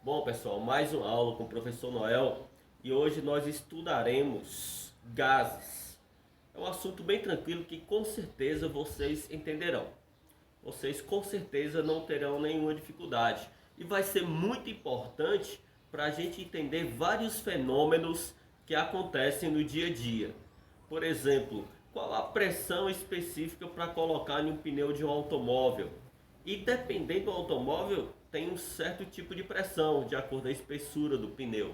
Bom, pessoal, mais uma aula com o professor Noel e hoje nós estudaremos gases. É um assunto bem tranquilo que com certeza vocês entenderão. Vocês com certeza não terão nenhuma dificuldade e vai ser muito importante para a gente entender vários fenômenos que acontecem no dia a dia. Por exemplo, qual a pressão específica para colocar em um pneu de um automóvel? E dependendo do automóvel, tem um certo tipo de pressão, de acordo com a espessura do pneu.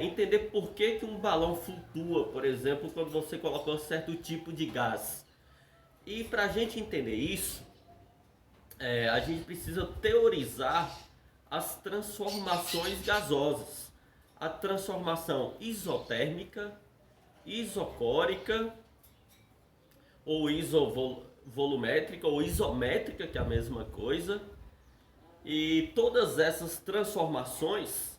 Entender por que um balão flutua, por exemplo, quando você coloca um certo tipo de gás. E para a gente entender isso, a gente precisa teorizar as transformações gasosas. A transformação isotérmica, isocórica ou isovolumétrica ou isométrica, que é a mesma coisa. E todas essas transformações,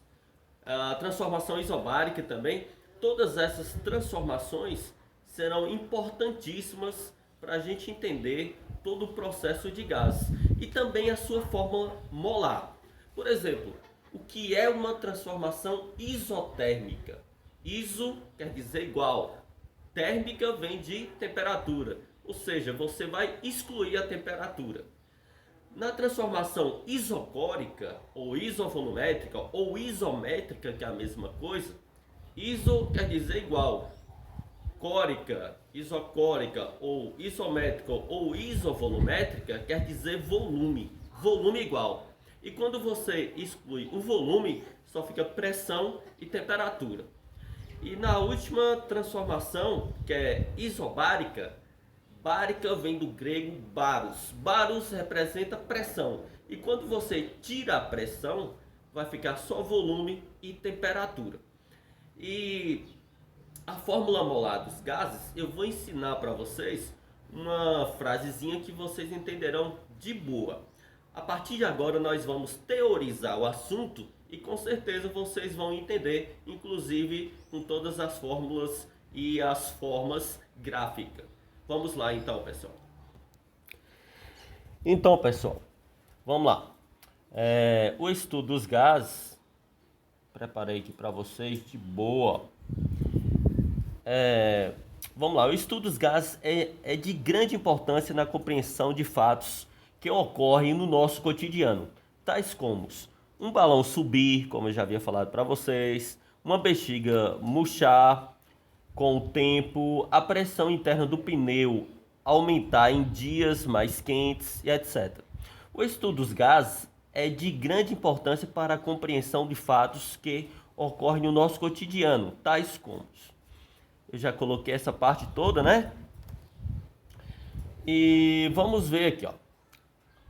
a transformação isobárica também, todas essas transformações serão importantíssimas para a gente entender todo o processo de gás e também a sua fórmula molar. Por exemplo, o que é uma transformação isotérmica? Iso quer dizer igual, térmica vem de temperatura, ou seja, você vai excluir a temperatura. Na transformação isocórica, ou isovolumétrica, ou isométrica, que é a mesma coisa, iso quer dizer igual, córica, isocórica, ou isométrica, ou isovolumétrica, quer dizer volume, volume igual. E quando você exclui o volume, só fica pressão e temperatura. E na última transformação, que é isobárica, bárica vem do grego baros. Baros representa pressão. E quando você tira a pressão, vai ficar só volume e temperatura. E a fórmula molar dos gases, eu vou ensinar para vocês uma frasezinha que vocês entenderão de boa. A partir de agora nós vamos teorizar o assunto e com certeza vocês vão entender, inclusive com todas as fórmulas e as formas gráficas. Vamos lá então, pessoal. Então, pessoal, vamos lá. O estudo dos gases, preparei aqui para vocês de boa. Vamos lá, o estudo dos gases é de grande importância na compreensão de fatos que ocorrem no nosso cotidiano, tais como um balão subir, como eu já havia falado para vocês, uma bexiga murchar com o tempo, a pressão interna do pneu aumentar em dias mais quentes e etc. O estudo dos gases é de grande importância para a compreensão de fatos que ocorrem no nosso cotidiano, tais como... Eu já coloquei essa parte toda, né? E vamos ver aqui, ó.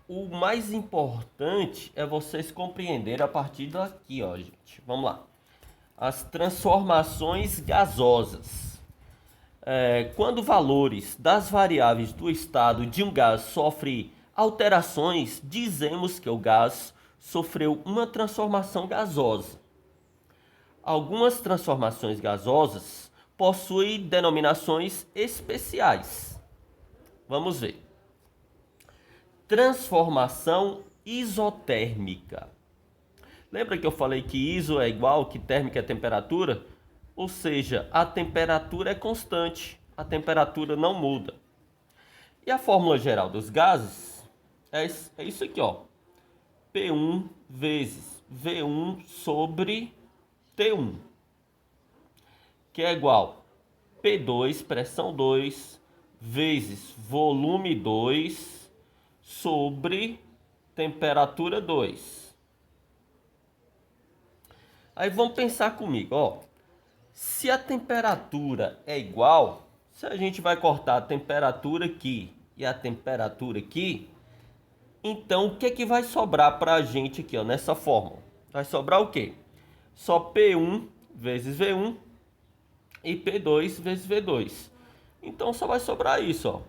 O mais importante é vocês compreenderem a partir daqui, ó, gente. Vamos lá. As transformações gasosas. Quando valores das variáveis do estado de um gás sofrem alterações, dizemos que o gás sofreu uma transformação gasosa. Algumas transformações gasosas possuem denominações especiais. Vamos ver. Transformação isotérmica. Lembra que eu falei que iso é igual, que térmica é temperatura? Ou seja, a temperatura é constante, a temperatura não muda. E a fórmula geral dos gases é isso aqui, ó. P1 vezes V1 sobre T1, que é igual P2, pressão 2, vezes volume 2 sobre temperatura 2. Aí vamos pensar comigo, ó. Se a temperatura é igual, se a gente vai cortar a temperatura aqui e a temperatura aqui, então o que que vai sobrar pra gente aqui, ó, nessa fórmula? Vai sobrar o quê? Só P1 vezes V1 e P2 vezes V2. Então só vai sobrar isso, ó.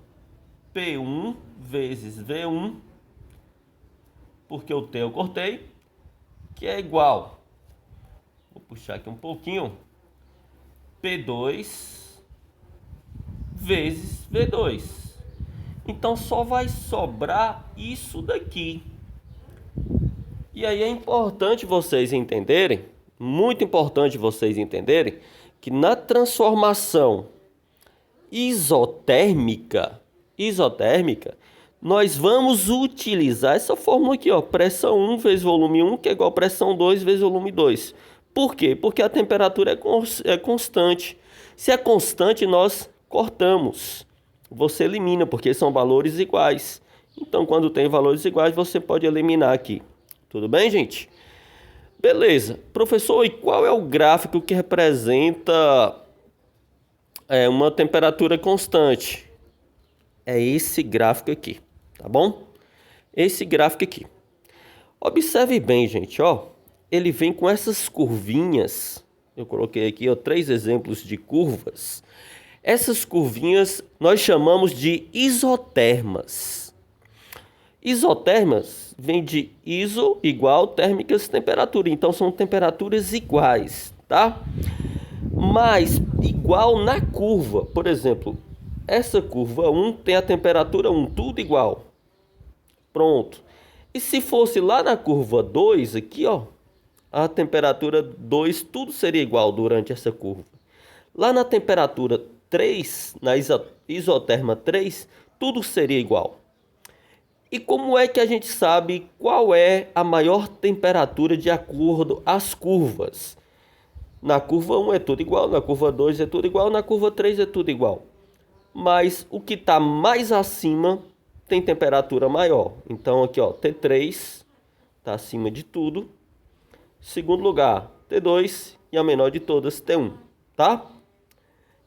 P1 vezes V1, porque o T eu cortei, que é igual, vou puxar aqui um pouquinho, P2 vezes V2. Então só vai sobrar isso daqui. E aí é importante vocês entenderem, muito importante vocês entenderem, que na transformação isotérmica, nós vamos utilizar essa fórmula aqui, ó, pressão 1 vezes volume 1, que é igual a pressão 2 vezes volume 2. Por quê? Porque a temperatura é constante. Se é constante, nós cortamos. Você elimina, porque são valores iguais. Então, quando tem valores iguais, você pode eliminar aqui. Tudo bem, gente? Beleza. Professor, e qual é o gráfico que representa uma temperatura constante? É esse gráfico aqui, tá bom? Esse gráfico aqui. Observe bem, gente, ó. Ele vem com essas curvinhas. Eu coloquei aqui, ó, 3 exemplos de curvas. Essas curvinhas nós chamamos de isotermas. Isotermas vem de iso igual térmicas temperatura. Então são temperaturas iguais, tá? Mas igual na curva. Por exemplo, essa curva 1 tem a temperatura 1, tudo igual. Pronto. E se fosse lá na curva 2, aqui, ó, a temperatura 2, tudo seria igual durante essa curva. Lá na temperatura 3, na isoterma 3, tudo seria igual. E como é que a gente sabe qual é a maior temperatura de acordo às curvas? Na curva 1 é tudo igual, na curva 2 é tudo igual, na curva 3 é tudo igual. Mas o que está mais acima tem temperatura maior. Então aqui, ó, T3 está acima de tudo. Segundo lugar, T2 e a menor de todas, T1, tá?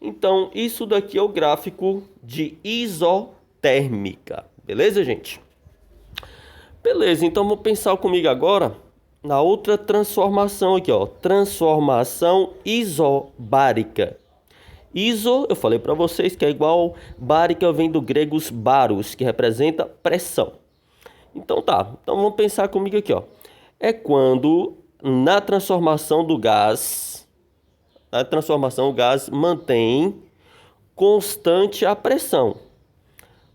Então isso daqui é o gráfico de isotérmica. Beleza, gente? Beleza, então vamos pensar comigo agora na outra transformação aqui, ó. Transformação isobárica. Iso, eu falei para vocês que é igual, bárica vem do grego baros, que representa pressão. Então tá, então vamos pensar comigo aqui, ó. É quando na transformação do gás, o gás mantém constante a pressão,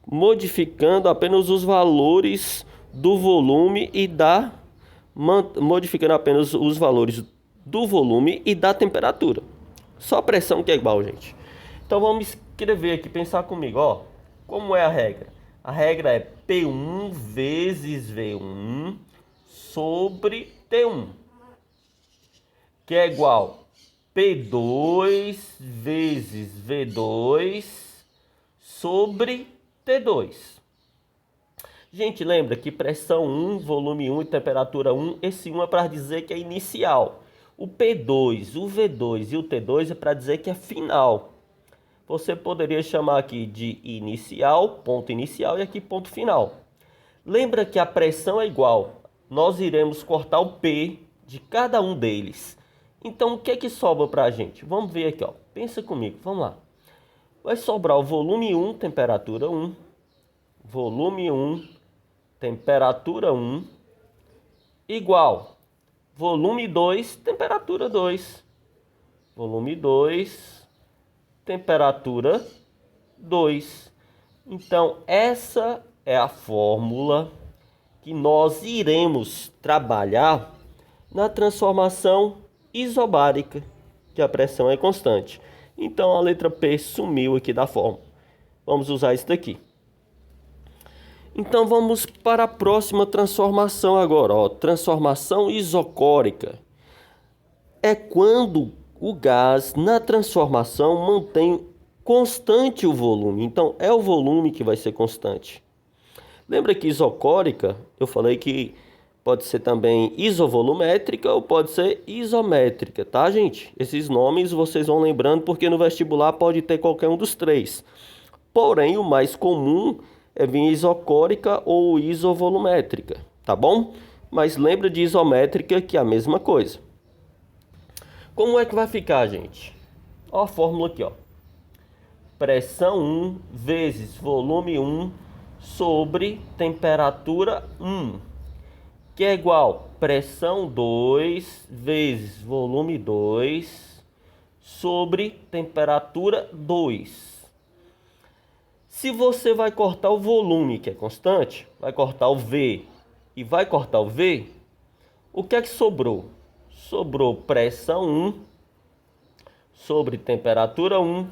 modificando apenas os valores do volume e da temperatura. Só a pressão que é igual, gente. Então vamos escrever aqui, pensar comigo, ó. Como é a regra? A regra é P1 vezes V1 sobre T1, que é igual P2 vezes V2 sobre T2. Gente, lembra que pressão 1, volume 1 e temperatura 1, esse 1 é para dizer que é inicial. O P2, o V2 e o T2 é para dizer que é final. Você poderia chamar aqui de inicial, ponto inicial, e aqui ponto final. Lembra que a pressão é igual. Nós iremos cortar o P de cada um deles. Então, o que é que sobra para a gente? Vamos ver aqui, ó. Pensa comigo, vamos lá. Vai sobrar o volume 1, temperatura 1. Volume 1, temperatura 1, igual volume 2, temperatura 2. Volume 2, temperatura 2. Então, essa é a fórmula que nós iremos trabalhar na transformação isobárica, que a pressão é constante. Então, a letra P sumiu aqui da fórmula. Vamos usar isso daqui. Então vamos para a próxima transformação agora, ó. Transformação isocórica. É quando o gás na transformação mantém constante o volume. Então é o volume que vai ser constante. Lembra que isocórica, eu falei que pode ser também isovolumétrica ou pode ser isométrica, tá, gente? Esses nomes vocês vão lembrando porque no vestibular pode ter qualquer um dos três. Porém, o mais comum é vir isocórica ou isovolumétrica, tá bom? Mas lembra de isométrica que é a mesma coisa. Como é que vai ficar, gente? Ó a fórmula aqui, ó. Pressão 1 vezes volume 1 sobre temperatura 1, que é igual pressão 2 vezes volume 2 sobre temperatura 2. Se você vai cortar o volume, que é constante, vai cortar o V e vai cortar o V, O que é que sobrou? Sobrou pressão 1 sobre temperatura 1,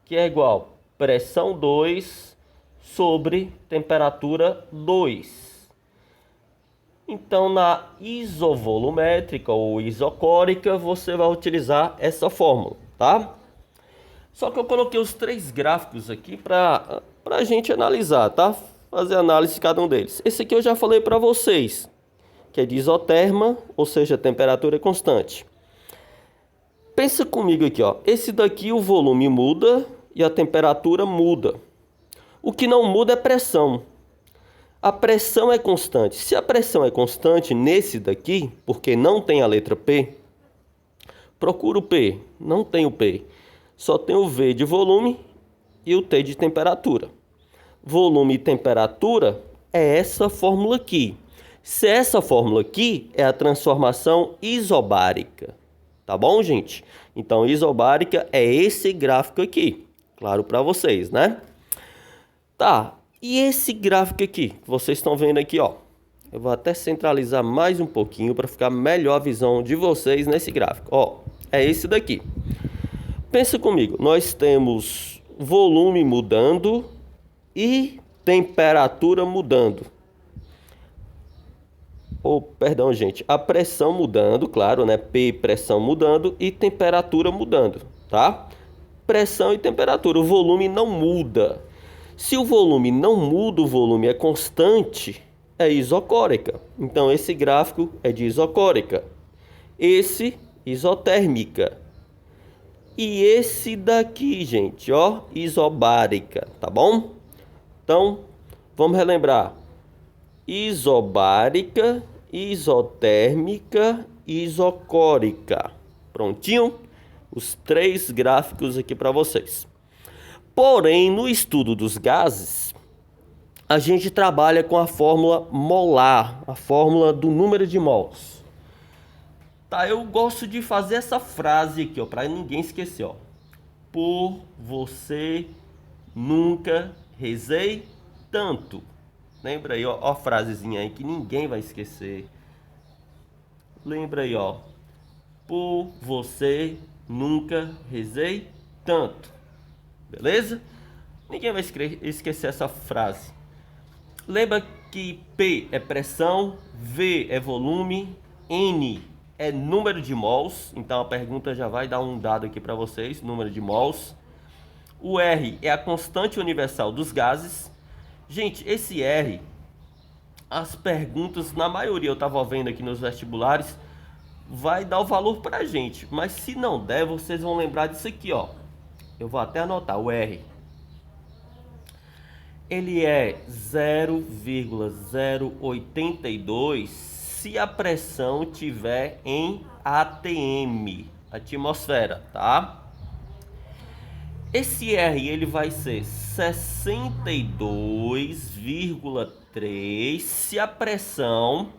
que é igual pressão 2 sobre temperatura 2. Então, na isovolumétrica ou isocórica, você vai utilizar essa fórmula, tá? Só que eu coloquei os 3 gráficos aqui para a gente analisar, tá? Fazer análise de cada um deles. Esse aqui eu já falei para vocês, que é de isoterma, ou seja, temperatura constante. Pensa comigo aqui, ó. Esse daqui o volume muda e a temperatura muda. O que não muda é pressão. A pressão é constante. Se a pressão é constante nesse daqui, porque não tem a letra P, procura o P. Não tem o P. Só tem o V de volume e o T de temperatura. Volume e temperatura é essa fórmula aqui. Se essa fórmula aqui é a transformação isobárica. Tá bom, gente? Então, isobárica é esse gráfico aqui. Claro para vocês, né? Tá. E esse gráfico aqui, que vocês estão vendo aqui, ó. Eu vou até centralizar mais um pouquinho para ficar melhor a visão de vocês nesse gráfico. Ó, é esse daqui. Pensa comigo, nós temos volume mudando e temperatura mudando. Perdão, gente, a pressão mudando, claro, né? P, pressão mudando e temperatura mudando, tá? Pressão e temperatura, o volume não muda. Se o volume não muda, o volume é constante, é isocórica. Então, esse gráfico é de isocórica. Esse, isotérmica. E esse daqui, gente, ó, isobárica, tá bom? Então, vamos relembrar. Isobárica, isotérmica, isocórica. Prontinho? Os 3 gráficos aqui para vocês. Porém, no estudo dos gases, a gente trabalha com a fórmula molar, a fórmula do número de mols. Tá, eu gosto de fazer essa frase aqui, ó, para ninguém esquecer, ó. Por você nunca rezei tanto. Lembra aí, ó, a frasezinha aí que ninguém vai esquecer. Lembra aí, ó. Por você nunca rezei tanto. Beleza? Ninguém vai esquecer essa frase. Lembra que P é pressão, V é volume, N é número de mols. Então a pergunta já vai dar um dado aqui para vocês, número de mols. O R é a constante universal dos gases. Gente, esse R, as perguntas, na maioria eu estava vendo aqui nos vestibulares, vai dar o valor para a gente. Mas se não der, vocês vão lembrar disso aqui, ó. Eu vou até anotar o R. Ele é 0,082 se a pressão tiver em ATM, atmosfera, tá? Esse R ele vai ser 62,3 se a pressão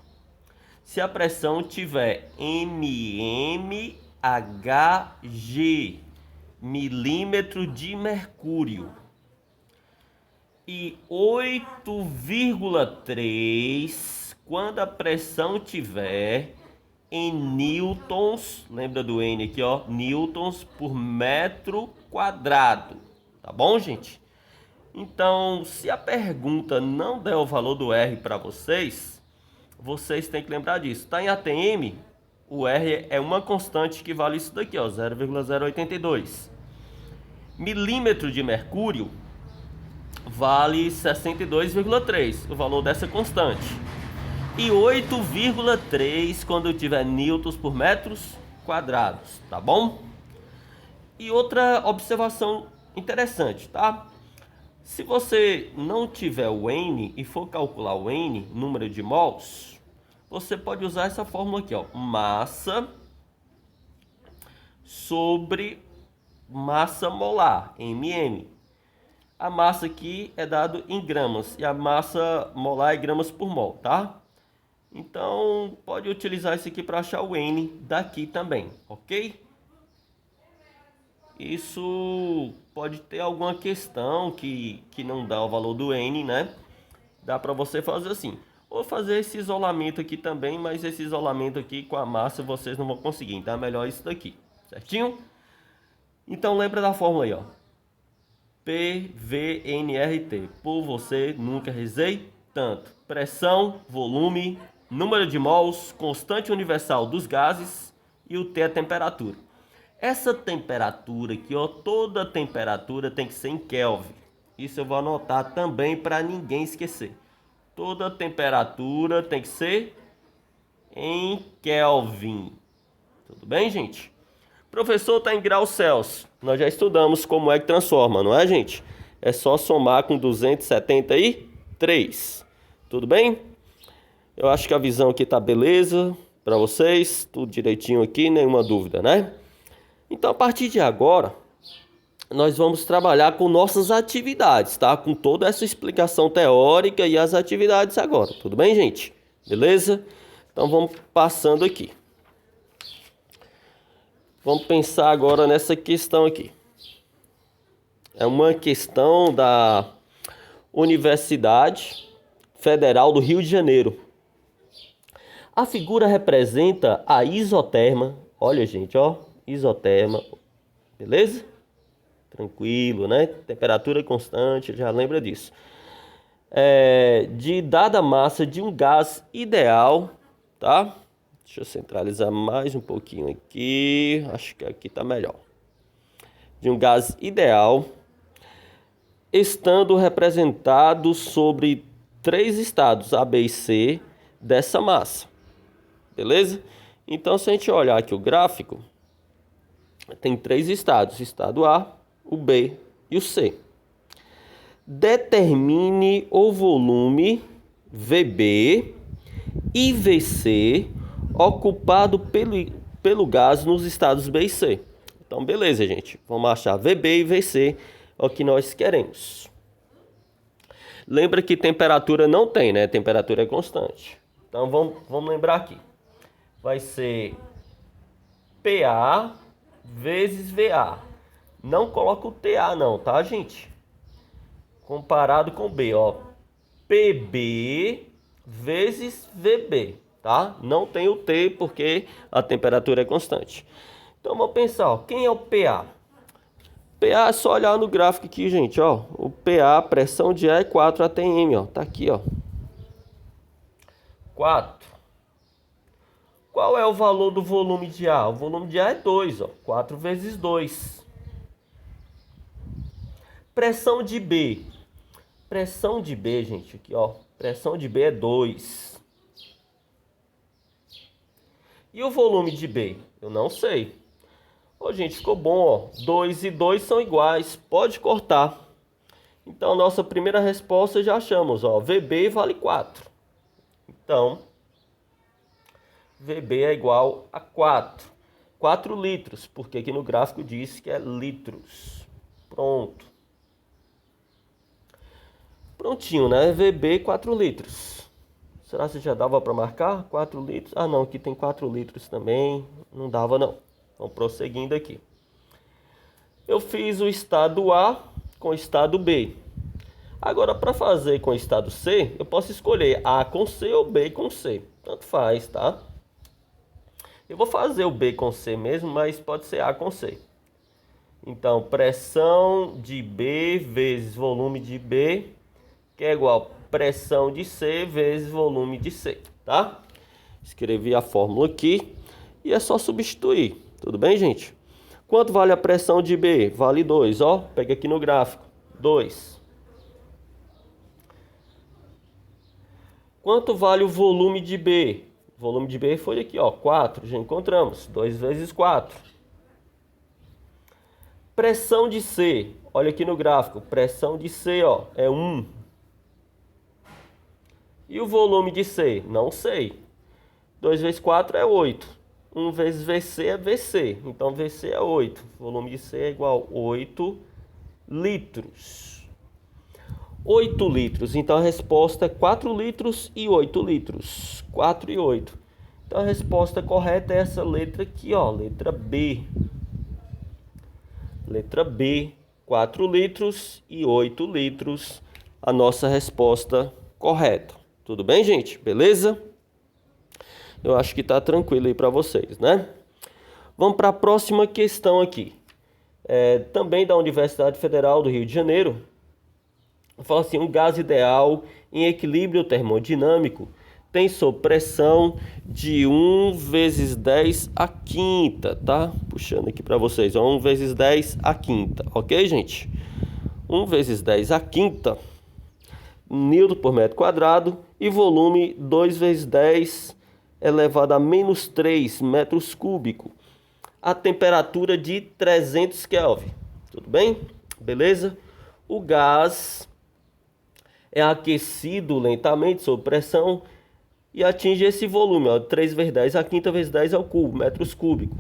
tiver mmHg, milímetro de mercúrio, e 8,3 quando a pressão tiver em newtons, lembra do N aqui, ó, newtons por metro quadrado, tá bom, gente? Então, se a pergunta não der o valor do R para vocês, vocês têm que lembrar disso. Tá em ATM, o R é uma constante que vale isso daqui, ó, 0,082. Milímetro de mercúrio vale 62,3, o valor dessa constante. E 8,3 quando tiver newtons por metros quadrados, tá bom? E outra observação interessante, tá? Se você não tiver o N e for calcular o N, número de mols, você pode usar essa fórmula aqui, ó, massa sobre massa molar, mm. A massa aqui é dado em gramas e a massa molar é gramas por mol, tá? Então, pode utilizar isso aqui para achar o N daqui também, ok? Isso pode ter alguma questão que não dá o valor do N, né? Dá para você fazer assim. Vou fazer esse isolamento aqui também, mas esse isolamento aqui com a massa vocês não vão conseguir, então é melhor isso daqui, certinho? Então lembra da fórmula aí, ó. PVNRT, por você nunca rezei tanto. Pressão, volume, número de mols, constante universal dos gases e o T é a temperatura. Essa temperatura aqui, ó, toda temperatura tem que ser em Kelvin. Isso eu vou anotar também para ninguém esquecer. Toda temperatura tem que ser em Kelvin. Tudo bem, gente? Professor, está em graus Celsius. Nós já estudamos como é que transforma, não é, gente? É só somar com 273. Tudo bem? Eu acho que a visão aqui tá beleza para vocês. Tudo direitinho aqui, nenhuma dúvida, né? Então, a partir de agora, nós vamos trabalhar com nossas atividades, tá? Com toda essa explicação teórica e as atividades agora. Tudo bem, gente? Beleza? Então, vamos passando aqui. Vamos pensar agora nessa questão aqui. É uma questão da Universidade Federal do Rio de Janeiro. A figura representa a isoterma. Olha, gente, ó. Isoterma. Beleza? Tranquilo, né? Temperatura constante, já lembra disso. De dada massa de um gás ideal, tá? Deixa eu centralizar mais um pouquinho aqui. Acho que aqui tá melhor. De um gás ideal, estando representado sobre 3 estados A, B e C dessa massa. Beleza? Então, se a gente olhar aqui o gráfico, tem 3 estados. Estado A, o B e o C. Determine o volume VB e VC ocupado pelo gás nos estados B e C. Então, beleza, gente. Vamos achar VB e VC, é o que nós queremos. Lembra que temperatura não tem, né? Temperatura é constante. Então, vamos lembrar aqui. Vai ser PA vezes VA. Não coloca o TA não, tá, gente? Comparado com B, ó. PB vezes VB, tá? Não tem o T porque a temperatura é constante. Então, vamos pensar, ó. Quem é o PA? PA é só olhar no gráfico aqui, gente, ó. O PA, pressão de ar é 4 atm, ó. Tá aqui, ó. 4. Qual é o valor do volume de ar? O volume de ar é 2, ó. 4 vezes 2. Pressão de B. Pressão de B, gente, aqui, ó. Pressão de B é 2. E o volume de B? Eu não sei. Ô, gente, ficou bom, ó. 2 e 2 são iguais. Pode cortar. Então, nossa primeira resposta já achamos, ó. VB vale 4. Então, VB é igual a 4. 4 litros, porque aqui no gráfico diz que é litros. Pronto. Prontinho, né? VB 4 litros. Será que já dava para marcar? 4 litros? Ah, não, aqui tem 4 litros também. Não dava, não. Vamos prosseguindo aqui. Eu fiz o estado A com o estado B. Agora, para fazer com o estado C, eu posso escolher A com C ou B com C. Tanto faz, tá? Eu vou fazer o B com C mesmo, mas pode ser A com C. Então, pressão de B vezes volume de B, que é igual a pressão de C vezes volume de C, tá? Escrevi a fórmula aqui e é só substituir. Tudo bem, gente? Quanto vale a pressão de B? Vale 2, ó. Pega aqui no gráfico. 2. Quanto vale o volume de B? O volume de B foi aqui, ó. 4. Já encontramos. 2 vezes 4. Pressão de C. Olha aqui no gráfico. Pressão de C, ó, é 1. E o volume de C? Não sei. 2 vezes 4 é 8. 1 vezes VC é VC. Então, VC é 8. O volume de C é igual a 8 litros. 8 litros. Então, a resposta é 4 litros e 8 litros. 4 e 8. Então, a resposta correta é essa letra aqui, ó. Letra B. Letra B. 4 litros e 8 litros. A nossa resposta correta. Tudo bem, gente? Beleza? Eu acho que tá tranquilo aí para vocês, né? Vamos para a próxima questão aqui. Também da Universidade Federal do Rio de Janeiro. Fala assim, um gás ideal em equilíbrio termodinâmico tem sob pressão de 1 vezes 10 a quinta, tá? Puxando aqui para vocês, 1 vezes 10 a quinta, ok, gente? 1 vezes 10 a quinta Newton por metro quadrado e volume 2 vezes 10 elevado a menos 3 metros cúbicos. A temperatura de 300 Kelvin. Tudo bem? Beleza? O gás é aquecido lentamente sob pressão e atinge esse volume, ó, 3 vezes 10 a quinta vezes 10 ao cubo, metros cúbicos.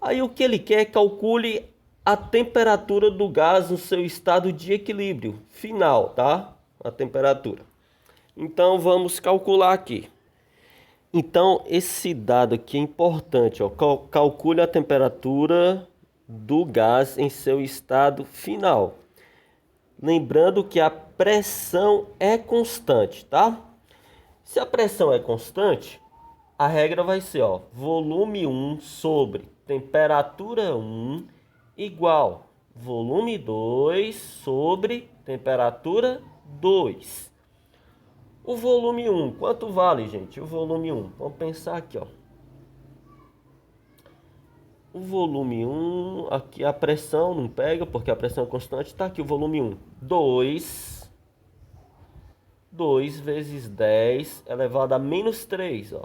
Aí o que ele quer é calcule a temperatura do gás no seu estado de equilíbrio final, tá? A temperatura. Então vamos calcular aqui. Então esse dado aqui é importante, ó. Calcule a temperatura do gás em seu estado final. Lembrando que a pressão é constante, tá? Se a pressão é constante, a regra vai ser, ó, volume 1 sobre temperatura 1 igual volume 2 sobre temperatura 2. O volume 1, quanto vale, gente? O volume 1, vamos pensar aqui, ó. O volume 1, aqui a pressão não pega, porque a pressão é constante. Está aqui o volume 1. 2 vezes 10 elevado a menos 3, ó.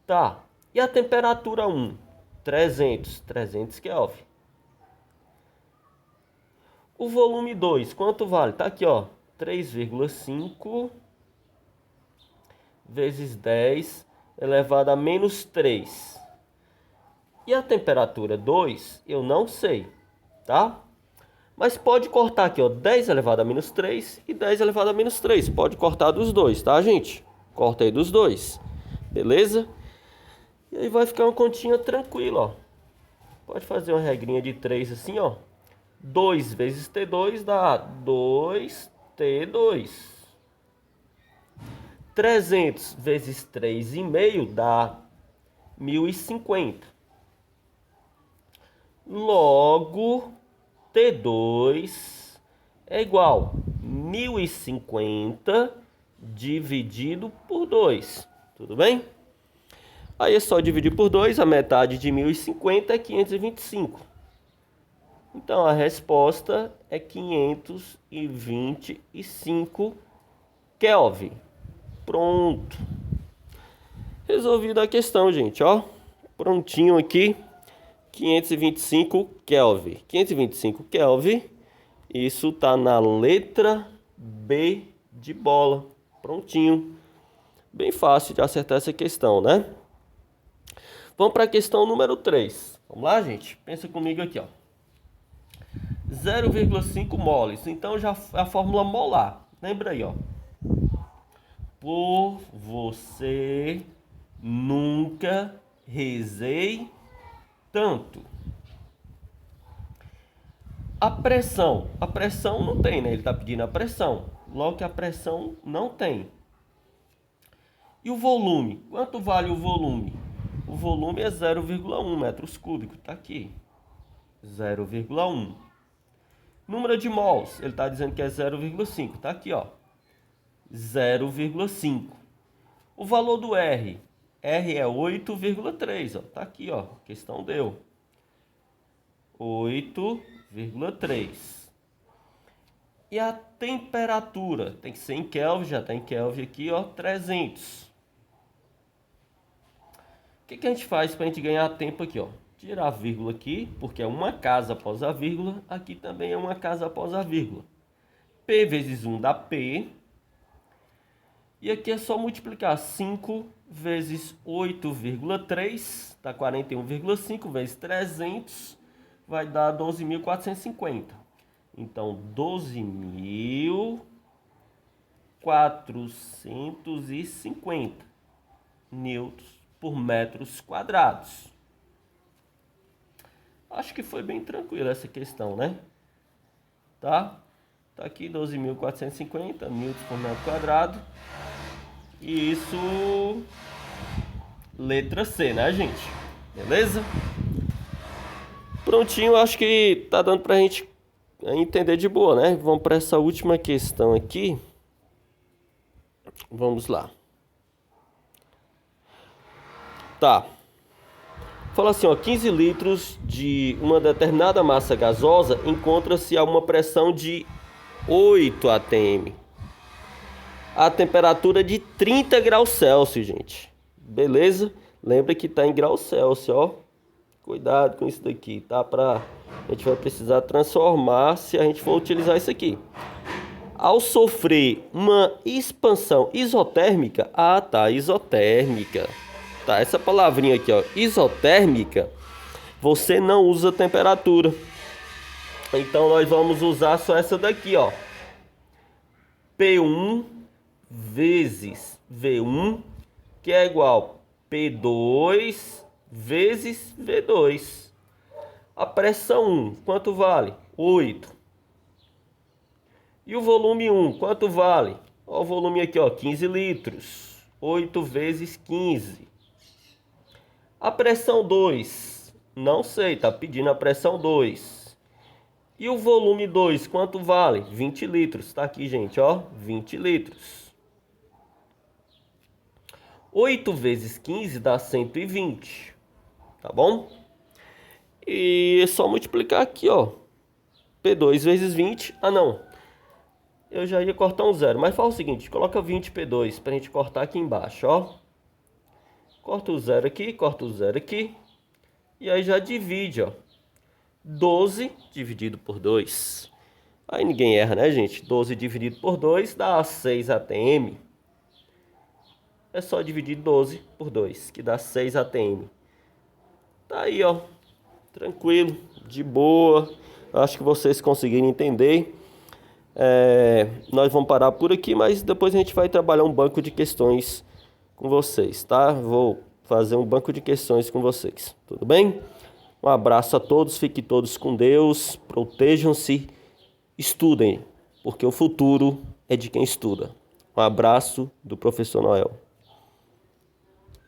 Tá. E a temperatura 1? 300 Kelvin. O volume 2, quanto vale? Tá aqui, ó. 3,5 vezes 10 elevado a menos 3. E a temperatura 2, eu não sei, tá? Mas pode cortar aqui, ó, 10 elevado a menos 3 e 10 elevado a menos 3. Pode cortar dos dois, tá, gente? Corta aí dos dois, beleza? E aí vai ficar uma continha tranquila, ó. Pode fazer uma regrinha de 3 assim, ó. 2 vezes T2 dá 2T2. 300 vezes 3,5 dá 1050. Logo, T2 é igual a 1050 dividido por 2. Tudo bem? Aí é só dividir por 2, a metade de 1050 é 525. Então a resposta é 525 Kelvin. Pronto. Resolvida a questão, gente, ó. Prontinho aqui. 525 Kelvin. 525 Kelvin. Isso tá na letra B de bola. Prontinho. Bem fácil de acertar essa questão, né? Vamos para a questão número 3. Vamos lá, gente? Pensa comigo aqui, ó. 0,5 moles. Então já é a fórmula molar. Lembra aí, ó. Por você nunca rezei tanto. A pressão não tem, né? Ele está pedindo a pressão. Logo que a pressão não tem. E o volume? Quanto vale o volume? O volume é 0,1 metros cúbicos. Está aqui. 0,1. Número de mols. Ele está dizendo que é 0,5. Está aqui, ó. 0,5. O valor do R. R é 8,3. Está aqui, ó. A questão deu. 8,3. E a temperatura? Tem que ser em Kelvin. Já está em Kelvin aqui, ó. 300. O que a gente faz para a gente ganhar tempo aqui, ó? Tirar a vírgula aqui, porque é uma casa após a vírgula. Aqui também é uma casa após a vírgula. P vezes 1 dá P. E aqui é só multiplicar 5 vezes 8,3, dá 41,5 vezes 300, vai dar 12.450. Então, 12.450 newtons por metros quadrados. Acho que foi bem tranquilo essa questão, né? Tá? Tá aqui 12.450 newtons por metro quadrado. E isso, letra C, né, gente? Beleza? Prontinho, acho que tá dando pra gente entender de boa, né? Vamos para essa última questão aqui. Vamos lá. Tá. Fala assim, ó, 15 litros de uma determinada massa gasosa encontra-se a uma pressão de 8 atm. A temperatura de 30 graus Celsius, gente. Beleza? Lembra que tá em graus Celsius, ó. Cuidado com isso daqui, tá? A gente vai precisar transformar se a gente for utilizar isso aqui. Ao sofrer uma expansão isotérmica, isotérmica. Tá, essa palavrinha aqui, ó, isotérmica, você não usa temperatura. Então nós vamos usar só essa daqui, ó. P1 vezes V1, que é igual P2 vezes V2. A pressão 1, quanto vale? 8. E o volume 1, quanto vale? Ó, o volume aqui, ó, 15 litros. 8 vezes 15. A pressão 2, não sei, tá pedindo a pressão 2. E o volume 2, quanto vale? 20 litros. Tá aqui, gente, ó, 20 litros. 8 vezes 15 dá 120. Tá bom? E é só multiplicar aqui, ó. P2 vezes 20. Ah, não. Eu já ia cortar um zero. Mas faz o seguinte, coloca 20 P2 pra gente cortar aqui embaixo, ó. Corta o zero aqui, corta o zero aqui. E aí já divide, ó. 12 dividido por 2. Aí ninguém erra, né, gente? 12 dividido por 2 dá 6 atm. É só dividir 12 por 2, que dá 6 atm. Tá aí, ó. Tranquilo, de boa. Acho que vocês conseguiram entender. Nós vamos parar por aqui, mas depois a gente vai trabalhar um banco de questões com vocês, tá? Vou fazer um banco de questões com vocês, tudo bem? Um abraço a todos, fiquem todos com Deus, protejam-se, estudem, porque o futuro é de quem estuda. Um abraço do professor Noel.